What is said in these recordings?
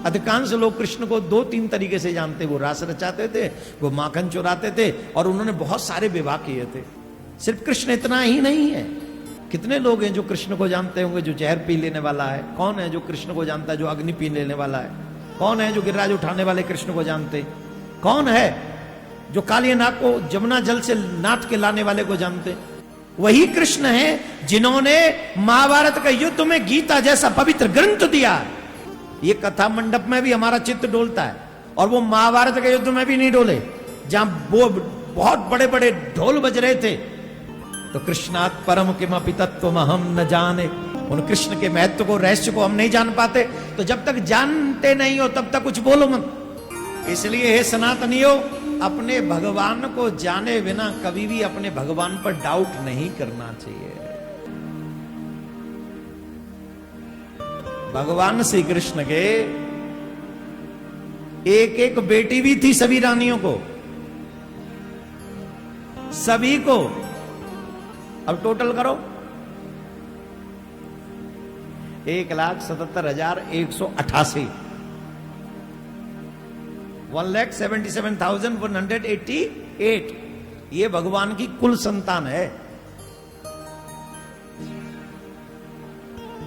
अधिकांश लोग कृष्ण को 2-3 तरीके से जानते। वो रास रचाते थे, वो माखन चुराते थे, और उन्होंने बहुत सारे विवाह किए थे। सिर्फ कृष्ण इतना ही नहीं है। कितने लोग हैं जो कृष्ण को जानते होंगे जो जहर पी लेने वाला है? कौन है जो कृष्ण को जानता है जो अग्नि पी लेने वाला है? कौन है जो गिरिराज उठाने वाले कृष्ण को जानते? कौन है जो कालिया नाग को जमुना जल से नाथ के लाने वाले को जानते? वही कृष्ण है जिन्होंने महाभारत का युद्ध में गीता जैसा पवित्र ग्रंथ दिया। ये कथा मंडप में भी हमारा चित्त डोलता है, और वो महाभारत के युद्ध में भी नहीं डोले, जहां वो बहुत बड़े बड़े ढोल बज रहे थे। तो कृष्णात् परम किमपि तत्त्वम् अहम् न जाने। उन कृष्ण के महत्व को, रहस्य को हम नहीं जान पाते। तो जब तक जानते नहीं हो तब तक कुछ बोलो मत। इसलिए हे सनातनियों, अपने भगवान को जाने बिना कभी भी अपने भगवान पर डाउट नहीं करना चाहिए। भगवान श्री कृष्ण के एक एक बेटी भी थी सभी रानियों को, सभी को। अब टोटल करो, 1,77,188, 1,77,188 ये भगवान की कुल संतान है।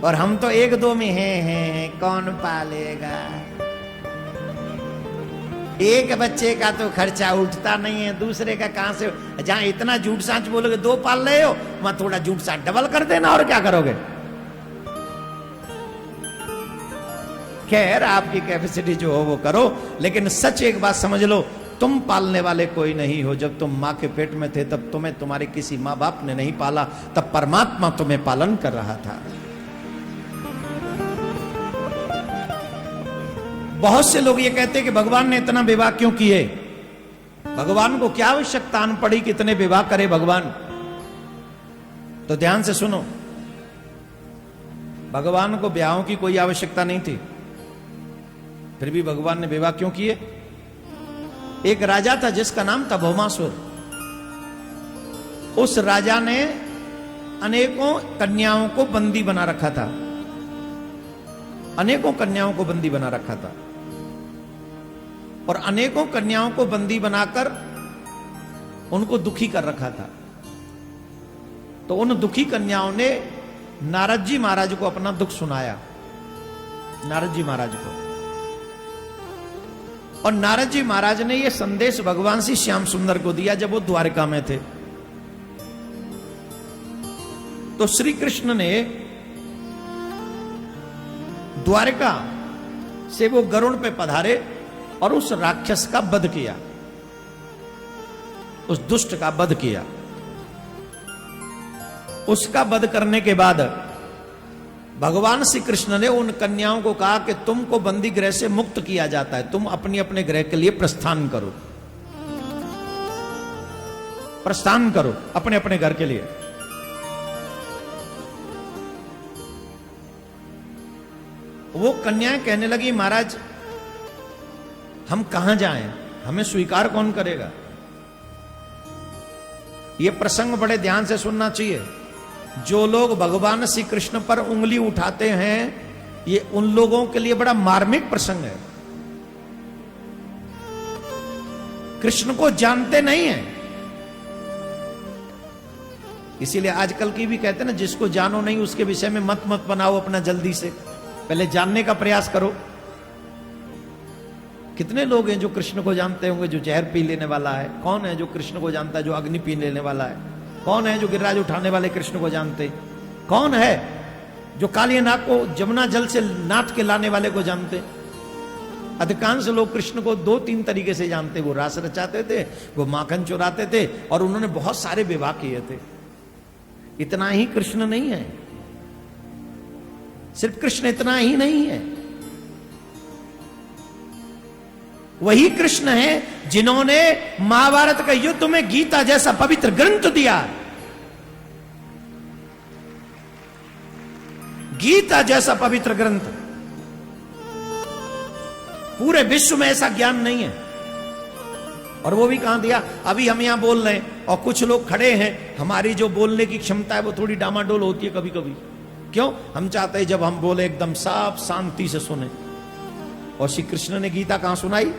और हम तो 1-2 में हैं, कौन पालेगा? एक बच्चे का तो खर्चा उठता नहीं है, दूसरे का कहां से? जहां इतना झूठ साच बोलोगे 2 पाल रहे हो, वहां थोड़ा झूठ साच डबल कर देना, और क्या करोगे? खैर, आपकी कैपेसिटी जो हो वो करो, लेकिन सच एक बात समझ लो, तुम पालने वाले कोई नहीं हो। जब तुम मां के पेट में थे तब तुम्हें तुम्हारे किसी मां बाप ने नहीं पाला, तब परमात्मा तुम्हें पालन कर रहा था। बहुत से लोग ये कहते हैं कि भगवान ने इतना विवाह क्यों किए? भगवान को क्या आवश्यकता आन पड़ी कि इतने विवाह करे भगवान? तो ध्यान से सुनो, भगवान को ब्याहों की कोई आवश्यकता नहीं थी, फिर भी भगवान ने विवाह क्यों किए? एक राजा था जिसका नाम था भौमासुर। उस राजा ने अनेकों कन्याओं को बंदी बना रखा था, अनेकों कन्याओं को बंदी बना रखा था, और अनेकों कन्याओं को बंदी बनाकर उनको दुखी कर रखा था। तो उन दुखी कन्याओं ने नारद जी महाराज को अपना दुख सुनाया, नारद जी महाराज को। और नारद जी महाराज ने यह संदेश भगवान श्री श्याम सुंदर को दिया जब वो द्वारिका में थे। तो श्री कृष्ण ने द्वारिका से वो गरुड़ पे पधारे और उस राक्षस का वध किया, उस दुष्ट का वध किया। उसका वध करने के बाद भगवान श्री कृष्ण ने उन कन्याओं को कहा कि तुमको बंदी गृह से मुक्त किया जाता है, तुम अपने अपने गृह के लिए प्रस्थान करो, प्रस्थान करो अपने अपने घर के लिए। वो कन्याएं कहने लगी, महाराज हम कहां जाएं, हमें स्वीकार कौन करेगा? ये प्रसंग बड़े ध्यान से सुनना चाहिए। जो लोग भगवान श्री कृष्ण पर उंगली उठाते हैं, ये उन लोगों के लिए बड़ा मार्मिक प्रसंग है। कृष्ण को जानते नहीं है, इसीलिए आजकल की भी कहते हैं ना, जिसको जानो नहीं उसके विषय में मत बनाओ अपना, जल्दी से पहले जानने का प्रयास करो। कितने लोग हैं जो कृष्ण को जानते होंगे जो जहर पी लेने वाला है? कौन है जो कृष्ण को जानता है जो अग्नि पी लेने वाला है? कौन है जो गिरिराज उठाने वाले कृष्ण को जानते? कौन है जो कालिया नाग को जमुना जल से नाथ के लाने वाले को जानते? अधिकांश लोग कृष्ण को 2-3 तरीके से जानते। वो रास रचाते थे, वो माखन चुराते थे, और उन्होंने बहुत सारे विवाह किए थे। इतना ही कृष्ण नहीं है, सिर्फ कृष्ण इतना ही नहीं है। वही कृष्ण है जिन्होंने महाभारत का युद्ध में गीता जैसा पवित्र ग्रंथ दिया। गीता जैसा पवित्र ग्रंथ, पूरे विश्व में ऐसा ज्ञान नहीं है। और वो भी कहां दिया? अभी हम यहां बोल रहे हैं और कुछ लोग खड़े हैं, हमारी जो बोलने की क्षमता है वो थोड़ी डामाडोल होती है कभी कभी। क्यों? हम चाहते हैं जब हम बोले एकदम साफ शांति से सुने। और श्री कृष्ण ने गीता कहां सुनाई?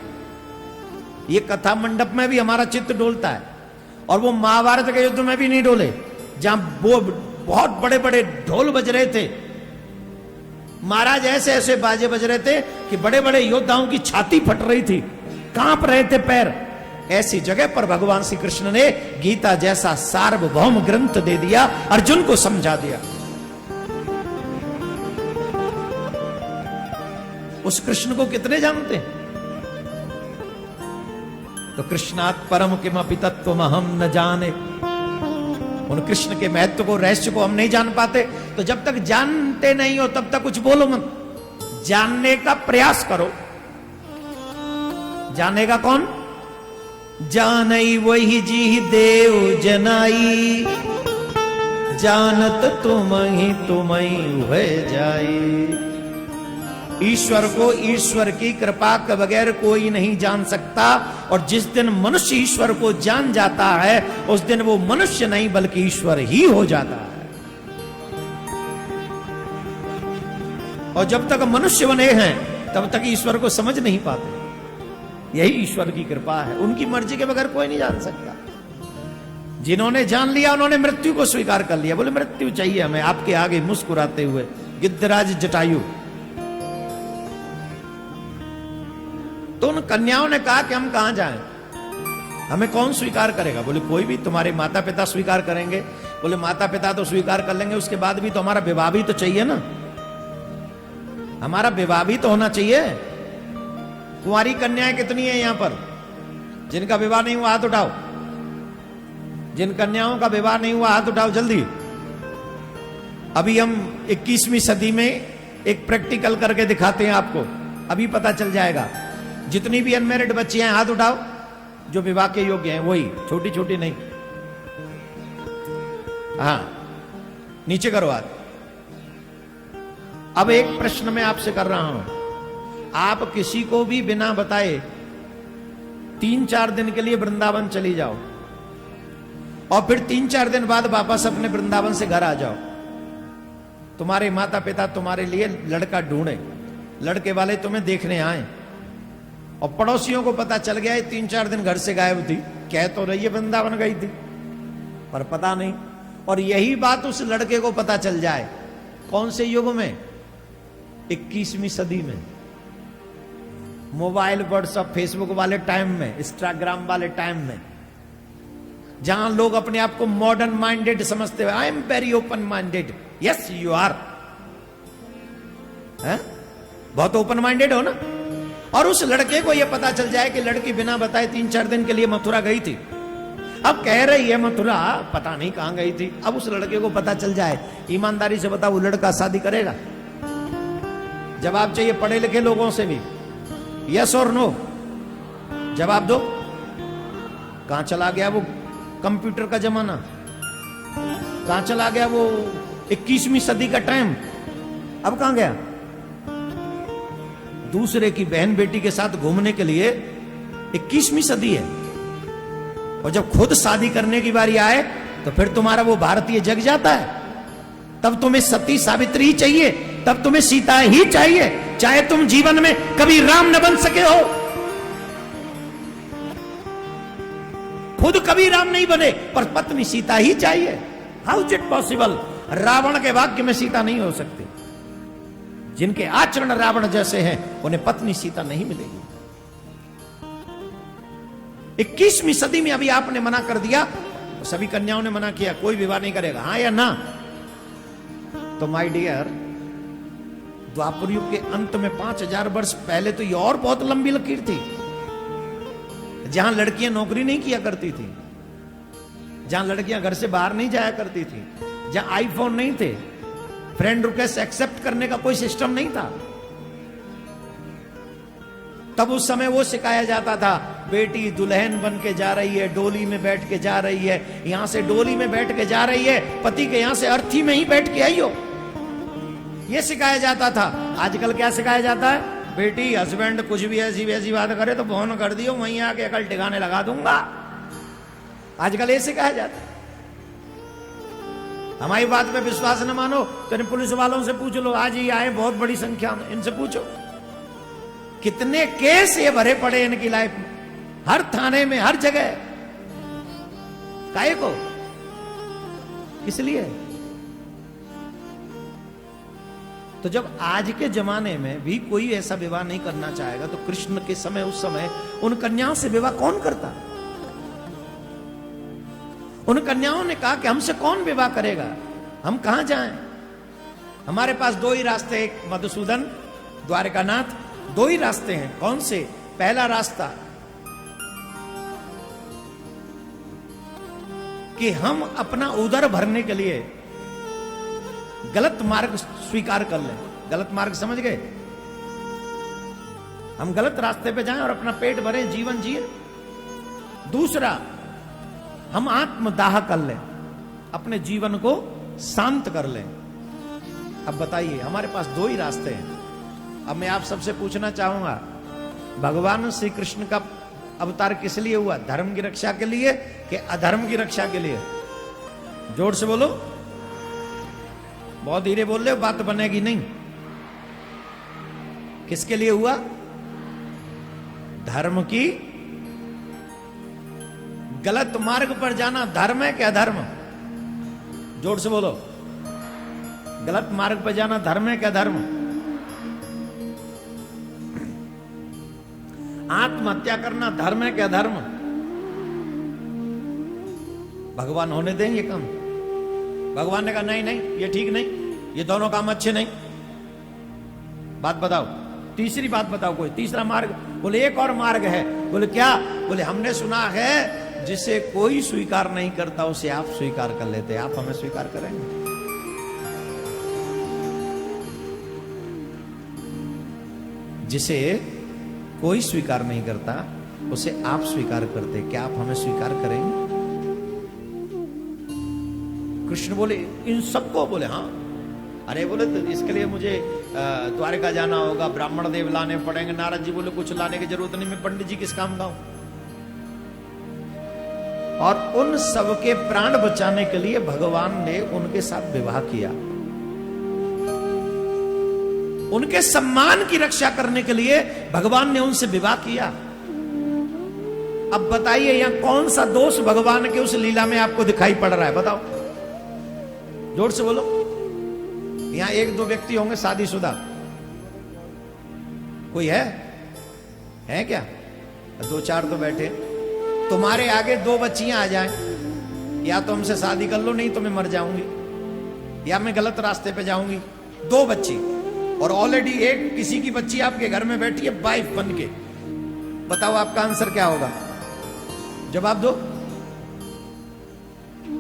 ये कथा मंडप में भी हमारा चित्त डोलता है, और वो महाभारत के युद्ध में भी नहीं डोले, जहां वो बहुत बड़े बड़े ढोल बज रहे थे, महाराज ऐसे ऐसे बाजे बज रहे थे कि बड़े बड़े योद्धाओं की छाती फट रही थी, कांप रहे थे पैर। ऐसी जगह पर भगवान श्री कृष्ण ने गीता जैसा सार्वभौम ग्रंथ दे दिया, अर्जुन को समझा दिया। उस कृष्ण को कितने जानते हैं? तो कृष्णात् परम किमपि तत्त्वमहं न जाने। उन कृष्ण के महत्व को, रहस्य को हम नहीं जान पाते। तो जब तक जानते नहीं हो तब तक कुछ बोलो मत, जानने का प्रयास करो। जानेगा कौन? जानई वही जी देव जनाई, जानत तुमहि हुए जाई। ईश्वर को, ईश्वर की कृपा के बगैर कोई नहीं जान सकता, और जिस दिन मनुष्य ईश्वर को जान जाता है उस दिन वो मनुष्य नहीं बल्कि ईश्वर ही हो जाता है। और जब तक मनुष्य बने हैं तब तक ईश्वर को समझ नहीं पाते। यही ईश्वर की कृपा है, उनकी मर्जी के बगैर कोई नहीं जान सकता। जिन्होंने जान लिया उन्होंने मृत्यु को स्वीकार कर लिया, बोले मृत्यु चाहिए हमें। आपके आगे मुस्कुराते हुए गिद्धराज जटायु। तो उन कन्याओं ने कहा कि हम कहां जाएं, हमें कौन स्वीकार करेगा? बोले कोई भी, तुम्हारे माता पिता स्वीकार करेंगे। बोले माता पिता तो स्वीकार कर लेंगे, उसके बाद भी तो हमारा विवाह भी तो चाहिए ना, हमारा विवाह भी तो होना चाहिए। कुंवारी कन्याएं कितनी है यहां पर? जिनका विवाह नहीं हुआ हाथ उठाओ। जिन कन्याओं का विवाह नहीं हुआ हाथ उठाओ जल्दी। अभी हम 21वीं सदी में एक प्रैक्टिकल करके दिखाते हैं आपको, अभी पता चल जाएगा। जितनी भी अनमैरिड बच्ची हैं हाथ उठाओ, जो विवाह के योग्य हैं, वही, छोटी छोटी नहीं। हाँ, नीचे करो हाथ। अब एक प्रश्न मैं आपसे कर रहा हूं, आप किसी को भी बिना बताए 3-4 दिन के लिए वृंदावन चली जाओ, और फिर 3-4 दिन बाद वापस अपने वृंदावन से घर आ जाओ। तुम्हारे माता पिता तुम्हारे लिए लड़का ढूंढे, लड़के वाले तुम्हें देखने आए, और पड़ोसियों को पता चल गया 3-4 दिन घर से गायब थी, कह तो रही है वृंदावन गई थी, पर पता नहीं। और यही बात उस लड़के को पता चल जाए, कौन से युग में? 21वीं सदी में, मोबाइल, व्हाट्सएप, फेसबुक वाले टाइम में, इंस्टाग्राम वाले टाइम में, जहां लोग अपने आप को मॉडर्न माइंडेड समझते हुए, I am very open minded. Yes you are, बहुत ओपन माइंडेड हो ना। और उस लड़के को यह पता चल जाए कि लड़की बिना बताए 3-4 दिन के लिए मथुरा गई थी। अब कह रही है मथुरा, पता नहीं कहां गई थी। अब उस लड़के को पता चल जाए, ईमानदारी से बताओ, वो लड़का शादी करेगा? जवाब चाहिए पढ़े लिखे लोगों से भी, यस और नो, जवाब दो। कहां चला गया वो कंप्यूटर का जमाना? कहां चला गया वो 21वीं सदी का टाइम? अब कहां गया? दूसरे की बहन बेटी के साथ घूमने के लिए 21वीं सदी है, और जब खुद शादी करने की बारी आए तो फिर तुम्हारा वो भारतीय जग जाता है। तब तुम्हें सती सावित्री ही चाहिए, तब तुम्हें सीता ही चाहिए, चाहे तुम जीवन में कभी राम न बन सके हो। खुद कभी राम नहीं बने पर पत्नी सीता ही चाहिए। How is it possible? Ravana के भाग्य में सीता नहीं हो सकती। जिनके आचरण रावण जैसे हैं उन्हें पत्नी सीता नहीं मिलेगी। 21वीं सदी में अभी आपने मना कर दिया, तो सभी कन्याओं ने मना किया, कोई विवाह नहीं करेगा, हाँ या ना? तो माय डियर, द्वापर युग के अंत में 5000 वर्ष पहले तो ये और बहुत लंबी लकीर थी, जहां लड़कियां नौकरी नहीं किया करती थी, जहां लड़कियां घर से बाहर नहीं जाया करती थी, जहां आईफोन नहीं थे, फ्रेंड रिक्वेस्ट एक्सेप्ट करने का कोई सिस्टम नहीं था। तब उस समय वो सिखाया जाता था, बेटी दुल्हन बन के जा रही है, डोली में बैठ के जा रही है, यहां से डोली में बैठ के जा रही है, पति के यहां से अर्थी में ही बैठ के आई हो, ये सिखाया जाता था। आजकल क्या सिखाया जाता है? बेटी हस्बैंड कुछ भी ऐसी वैसी बात करे तो फोन कर दियो, वहीं आके अकल ठिकाने लगा दूंगा। आजकल ये सिखाया जाता है। हमारी बात पे विश्वास न मानो तो इन पुलिस वालों से पूछ लो, आज ही आए बहुत बड़ी संख्या में, इनसे पूछो। कितने केस ये भरे पड़े इनकी लाइफ में, हर थाने में, हर जगह। काहे को? इसलिए तो जब आज के जमाने में भी कोई ऐसा विवाह नहीं करना चाहेगा, तो कृष्ण के समय, उस समय उन कन्याओं से विवाह कौन करता? उन कन्याओं ने कहा कि हमसे कौन विवाह करेगा, हम कहां जाएं? हमारे पास दो ही रास्ते, एक मधुसूदन, द्वारकानाथ, दो ही रास्ते हैं। कौन से? पहला रास्ता कि हम अपना उदर भरने के लिए गलत मार्ग स्वीकार कर लें। गलत मार्ग समझ गए? हम गलत रास्ते पे जाएं और अपना पेट भरें, जीवन जिए। दूसरा, हम आत्मदाह कर लें, अपने जीवन को शांत कर लें। अब बताइए, हमारे पास दो ही रास्ते हैं। अब मैं आप सबसे पूछना चाहूंगा, भगवान श्री कृष्ण का अवतार किस लिए हुआ? धर्म की रक्षा के लिए कि अधर्म की रक्षा के लिए? जोर से बोलो, बहुत धीरे बोल रहे हो, बात बनेगी नहीं। किसके लिए हुआ? धर्म की। गलत मार्ग पर जाना धर्म है कि अधर्म? जोर से बोलो, गलत मार्ग पर जाना धर्म है कि अधर्म? आत्महत्या करना धर्म है कि अधर्म? भगवान होने देंगे काम? भगवान ने कहा नहीं नहीं, ये ठीक नहीं, ये दोनों काम अच्छे नहीं। बात बताओ, तीसरी बात बताओ, कोई तीसरा मार्ग? बोले एक और मार्ग है। बोले क्या? बोले हमने सुना है जिसे कोई स्वीकार नहीं करता उसे आप स्वीकार कर लेते, आप हमें स्वीकार करेंगे? जिसे कोई स्वीकार नहीं करता उसे आप स्वीकार करते, क्या आप हमें स्वीकार करेंगे? कृष्ण बोले इन सबको? बोले हाँ। अरे बोले तो इसके लिए मुझे द्वारका जाना होगा, ब्राह्मण देव लाने पड़ेंगे। नारद जी बोले कुछ लाने की जरूरत नहीं, मैं पंडित जी किस काम का हूं? और उन सबके प्राण बचाने के लिए भगवान ने उनके साथ विवाह किया। उनके सम्मान की रक्षा करने के लिए भगवान ने उनसे विवाह किया। अब बताइए यहां कौन सा दोष भगवान के उस लीला में आपको दिखाई पड़ रहा है? बताओ, जोर से बोलो। यहां एक दो व्यक्ति होंगे शादीशुदा, कोई है? है क्या? दो चार तो बैठे। तुम्हारे आगे दो बच्चियां आ जाएं, या तो हमसे शादी कर लो, नहीं तो मैं मर जाऊंगी, या मैं गलत रास्ते पे जाऊंगी। दो बच्ची, और ऑलरेडी एक किसी की बच्ची आपके घर में बैठी है वाइफ बन के। बताओ आपका आंसर क्या होगा? जवाब दो।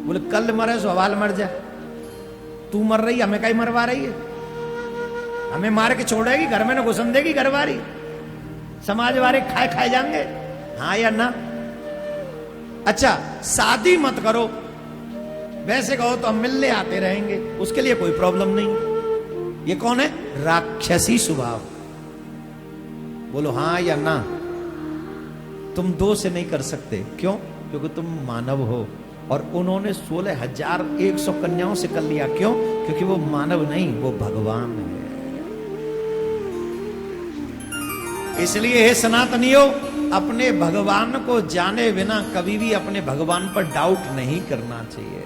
बोले कल मरे सो हवाल मर जाए। तू मर रही, हमें कहीं मरवा रही है? हमें मार के छोड़ेगी, घर में न घुसन देगी घरवारी, समाज वाले खाए खाए जाएंगे? हाँ या ना? अच्छा शादी मत करो, वैसे कहो तो हम मिलने आते रहेंगे, उसके लिए कोई प्रॉब्लम नहीं। ये कौन है? राक्षसी स्वभाव। बोलो हाँ या ना? तुम दो से नहीं कर सकते। क्यों? क्योंकि तुम मानव हो, और उन्होंने 16,100 कन्याओं से कर लिया। क्यों? क्योंकि वो मानव नहीं, वो भगवान है। इसलिए हे सनातनियों, अपने भगवान को जाने बिना कभी भी अपने भगवान पर डाउट नहीं करना चाहिए।